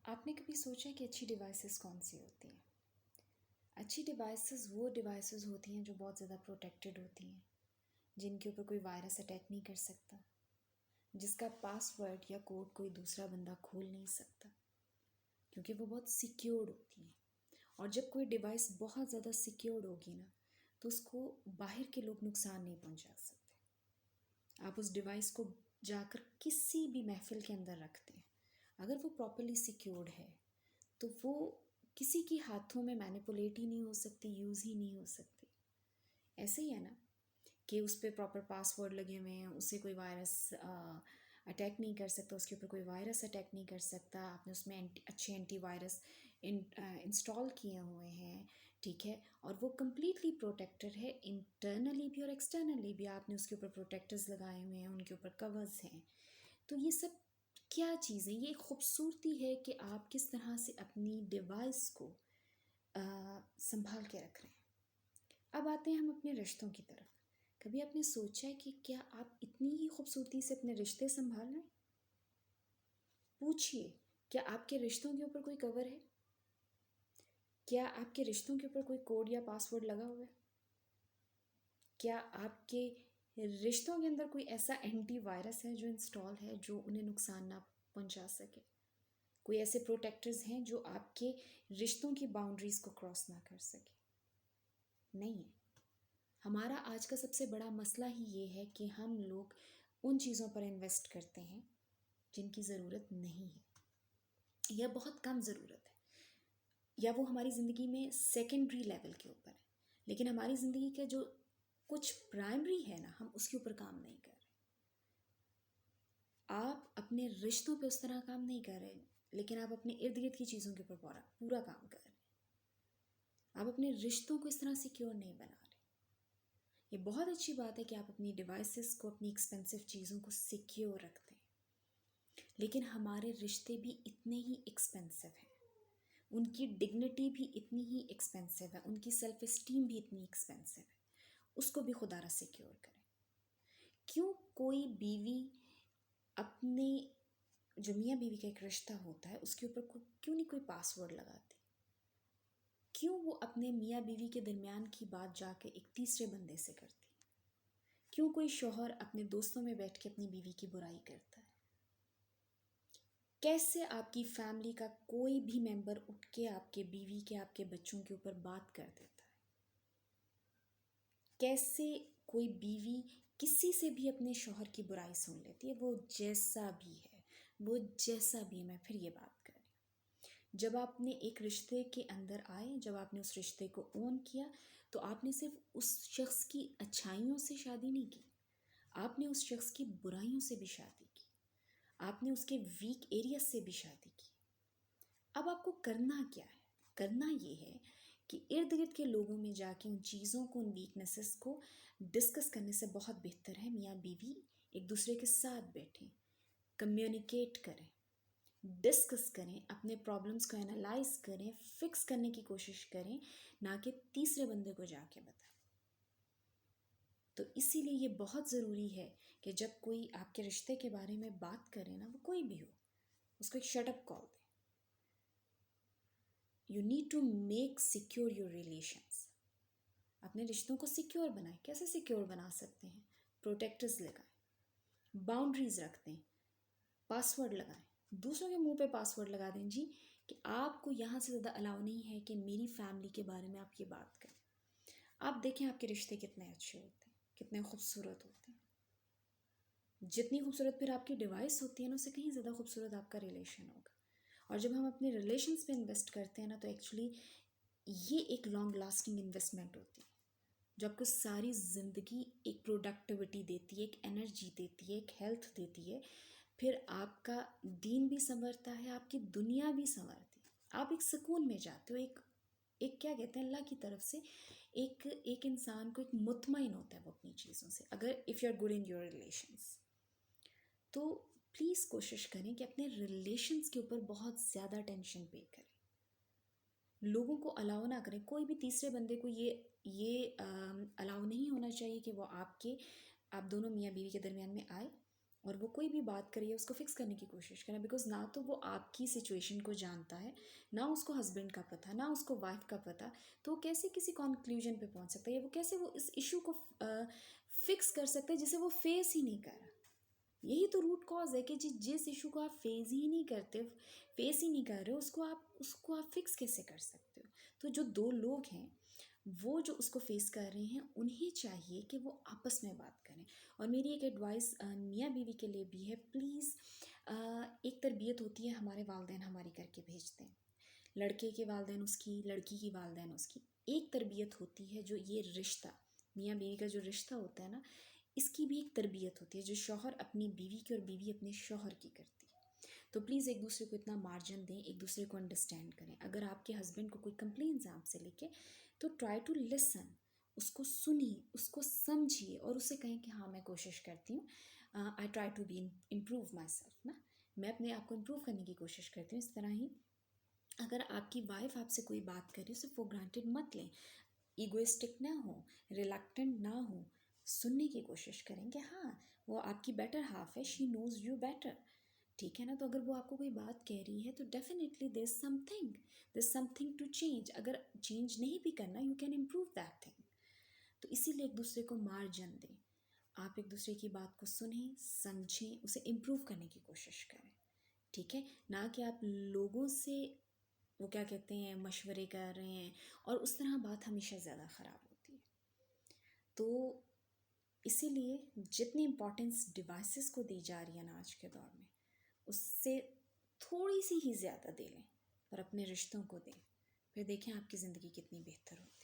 आपने कभी सोचा कि अच्छी डिवाइसेस कौन सी होती हैं? अच्छी डिवाइसेस वो डिवाइसेस होती हैं जो बहुत ज़्यादा प्रोटेक्टेड होती हैं, जिनके ऊपर कोई वायरस अटैक नहीं कर सकता, जिसका पासवर्ड या कोड कोई दूसरा बंदा खोल नहीं सकता, क्योंकि वो बहुत सिक्योर्ड होती हैं। और जब कोई डिवाइस बहुत ज़्यादा सिक्योर्ड होगी ना, तो उसको बाहर के लोग नुकसान नहीं पहुंचा सकते। आप उस डिवाइस को जाकर किसी भी महफिल के अंदर रखते हैं, अगर वो प्रॉपरली सिक्योर्ड है तो वो किसी के हाथों में मैनिपुलेट ही नहीं हो सकती, यूज़ ही नहीं हो सकती। ऐसे ही है ना कि उस पर प्रॉपर पासवर्ड लगे हुए हैं, उससे कोई वायरस अटैक नहीं कर सकता, उसके ऊपर कोई वायरस अटैक नहीं कर सकता। आपने उसमें अच्छे एंटीवायरस इंस्टॉल किए हुए हैं, ठीक है, और वो कम्प्लीटली प्रोटेक्टेड है, इंटरनली भी और एक्सटर्नली भी। आपने उसके ऊपर प्रोटेक्टर्स लगाए हुए हैं, उनके ऊपर कवर्स हैं। तो ये सब क्या चीज़ें, ये खूबसूरती है कि आप किस तरह से अपनी डिवाइस को संभाल के रख रहे हैं। अब आते हैं हम अपने रिश्तों की तरफ। कभी आपने सोचा है कि क्या आप इतनी ही खूबसूरती से अपने रिश्ते संभाल रहे हैं? पूछिए, क्या आपके रिश्तों के ऊपर कोई कवर है? क्या आपके रिश्तों के ऊपर कोई कोड या पासवर्ड लगा हुआ है? क्या आपके रिश्तों के अंदर कोई ऐसा एंटीवायरस है जो इंस्टॉल है, जो उन्हें नुकसान ना पहुंचा सके? कोई ऐसे प्रोटेक्टर्स हैं जो आपके रिश्तों की बाउंड्रीज को क्रॉस ना कर सके? नहीं है। हमारा आज का सबसे बड़ा मसला ही ये है कि हम लोग उन चीज़ों पर इन्वेस्ट करते हैं जिनकी ज़रूरत नहीं है, या बहुत कम ज़रूरत है, या वो हमारी ज़िंदगी में सेकेंडरी लेवल के ऊपर है। लेकिन हमारी ज़िंदगी का जो कुछ प्राइमरी है ना, हम उसके ऊपर काम नहीं कर रहे। आप अपने रिश्तों पे उस तरह काम नहीं कर रहे, लेकिन आप अपने इर्द गिर्द की चीज़ों के ऊपर पूरा पूरा काम कर रहे हैं। आप अपने रिश्तों को इस तरह सिक्योर नहीं बना रहे। ये बहुत अच्छी बात है कि आप अपनी डिवाइसेस को, अपनी एक्सपेंसिव चीज़ों को सिक्योर रखते हैं, लेकिन हमारे रिश्ते भी इतने ही एक्सपेंसिव हैं, उनकी डिग्निटी भी इतनी ही एक्सपेंसिव है, उनकी सेल्फ इस्टीम भी इतनी एक्सपेंसिव है। उसको भी खुदारा सिक्योर करें। क्यों कोई बीवी अपने, जो मियाँ बीवी का एक रिश्ता होता है, उसके ऊपर क्यों नहीं कोई पासवर्ड लगाती? क्यों वो अपने मियाँ बीवी के दरमियान की बात जाके एक तीसरे बंदे से करती? क्यों कोई शौहर अपने दोस्तों में बैठ के अपनी बीवी की बुराई करता है? कैसे आपकी फैमिली का कोई भी मेंबर उठ के आपके बीवी के, आपके बच्चों के ऊपर बात कर देता है? कैसे कोई बीवी किसी से भी अपने शौहर की बुराई सुन लेती है, वो जैसा भी है, वो जैसा भी है। मैं फिर ये बात कर रही हूँ, जब आपने एक रिश्ते के अंदर आए, जब आपने उस रिश्ते को ओन किया, तो आपने सिर्फ उस शख्स की अच्छाइयों से शादी नहीं की, आपने उस शख्स की बुराइयों से भी शादी की, आपने उसके वीक एरिया से भी शादी की। अब आपको करना क्या है? करना ये है कि इर्द गिर्द के लोगों में जाके उन चीज़ों को, उन वीकनेसेस को डिस्कस करने से बहुत बेहतर है मियाँ बीवी एक दूसरे के साथ बैठें, कम्युनिकेट करें, डिस्कस करें, अपने प्रॉब्लम्स को एनालाइज करें, फिक्स करने की कोशिश करें, ना कि तीसरे बंदे को जाके बताएं। तो इसीलिए ये बहुत ज़रूरी है कि जब कोई आपके रिश्ते के बारे में बात करे ना, वो कोई भी हो, उसको एक शटअप कॉल दे। You need to make secure your relations. अपने रिश्तों को सिक्योर बनाएं। कैसे सिक्योर बना सकते हैं? प्रोटेक्टर्स लगाएं, बाउंड्रीज रख दें, पासवर्ड लगाएं। दूसरों के मुंह पे पासवर्ड लगा दें जी, कि आपको यहाँ से ज़्यादा अलाउ नहीं है कि मेरी फैमिली के बारे में आप ये बात करें। आप देखें आपके रिश्ते कितने अच्छे होते हैं, कितने खूबसूरत होते हैं। जितनी खूबसूरत फिर आपकी डिवाइस होती है ना, उससे कहीं ज़्यादा खूबसूरत आपका रिलेशन होगा। और जब हम अपने रिलेशंस पे इन्वेस्ट करते हैं ना, तो एक्चुअली ये एक लॉन्ग लास्टिंग इन्वेस्टमेंट होती है, जो आपको सारी ज़िंदगी एक प्रोडक्टिविटी देती है, एक एनर्जी देती है, एक हेल्थ देती है। फिर आपका दीन भी संवरता है, आपकी दुनिया भी संवरती है, आप एक सुकून में जाते हो। एक एक क्या कहते हैं, अल्लाह की तरफ से एक इंसान को एक मुतमईन होता है वो अपनी चीज़ों से, अगर if you are good in your relations. तो प्लीज़ कोशिश करें कि अपने रिलेशंस के ऊपर बहुत ज़्यादा टेंशन पे करें। लोगों को अलाउ ना करें, कोई भी तीसरे बंदे को ये अलाउ नहीं होना चाहिए कि वो आप दोनों मियाँ बीवी के दरमियान में आए और वो कोई भी बात करिए उसको फिक्स करने की कोशिश करें, बिकॉज ना तो वो आपकी सिचुएशन को जानता है, ना उसको हस्बैंड का पता, ना उसको वाइफ का पता, तो वो कैसे किसी कंक्लूजन पे पहुंच सकता है, या वो कैसे वो इस इशू को फिक्स कर सकता है जिसे वो फेस ही नहीं कर रहा। यही तो रूट कॉज है कि जिस इशू को आप फेस ही नहीं कर रहे हो, उसको आप फिक्स कैसे कर सकते हो। तो जो दो लोग हैं वो जो उसको फेस कर रहे हैं, उन्हें चाहिए कि वो आपस में बात करें। और मेरी एक एडवाइस मियाँ बीवी के लिए भी है, प्लीज़ एक तरबियत होती है हमारे वालिदैन हमारी करके भेजते हैं, लड़के के वालिदैन उसकी, लड़की की वालिदैन उसकी। एक तरबियत होती है जो ये रिश्ता मियाँ बीवी का जो रिश्ता होता है ना, इसकी भी एक तरबियत होती है जो शौहर अपनी बीवी की और बीवी अपने शौहर की करती है। तो प्लीज़ एक दूसरे को इतना मार्जिन दें, एक दूसरे को अंडरस्टैंड करें। अगर आपके हस्बैंड को कोई कंप्लेंट्स हैं आपसे लेके, तो ट्राई टू लिसन, उसको सुनिए, उसको समझिए और उससे कहें कि हाँ मैं कोशिश करती हूँ, I try to be improve myself ना, मैं अपने आप को इम्प्रूव करने की कोशिश करती हूँ। इस तरह ही अगर आपकी वाइफ आपसे कोई बात करे उसे फॉर ग्रांटेड मत लें, ईगोइस्टिक ना हो, रिलक्टेंट ना हो, सुनने की कोशिश करें कि हाँ वो आपकी बेटर हाफ है, शी नोज़ यू बेटर, ठीक है ना। तो अगर वो आपको कोई बात कह रही है तो definitely there something to change. अगर चेंज नहीं भी करना, you can improve that thing. तो इसीलिए एक दूसरे को मार्जिन दें, आप एक दूसरे की बात को सुनें, समझें, उसे इम्प्रूव करने की कोशिश करें, ठीक है ना कि आप लोगों से वो क्या कहते हैं मशवरे कर रहे हैं, और उस तरह बात हमेशा ज़्यादा ख़राब होती है। तो इसीलिए जितनी इम्पोर्टेंस डिवाइसेस को दी जा रही है ना आज के दौर में, उससे थोड़ी सी ही ज़्यादा दे लें, पर अपने रिश्तों को दें, फिर देखें आपकी ज़िंदगी कितनी बेहतर होती है।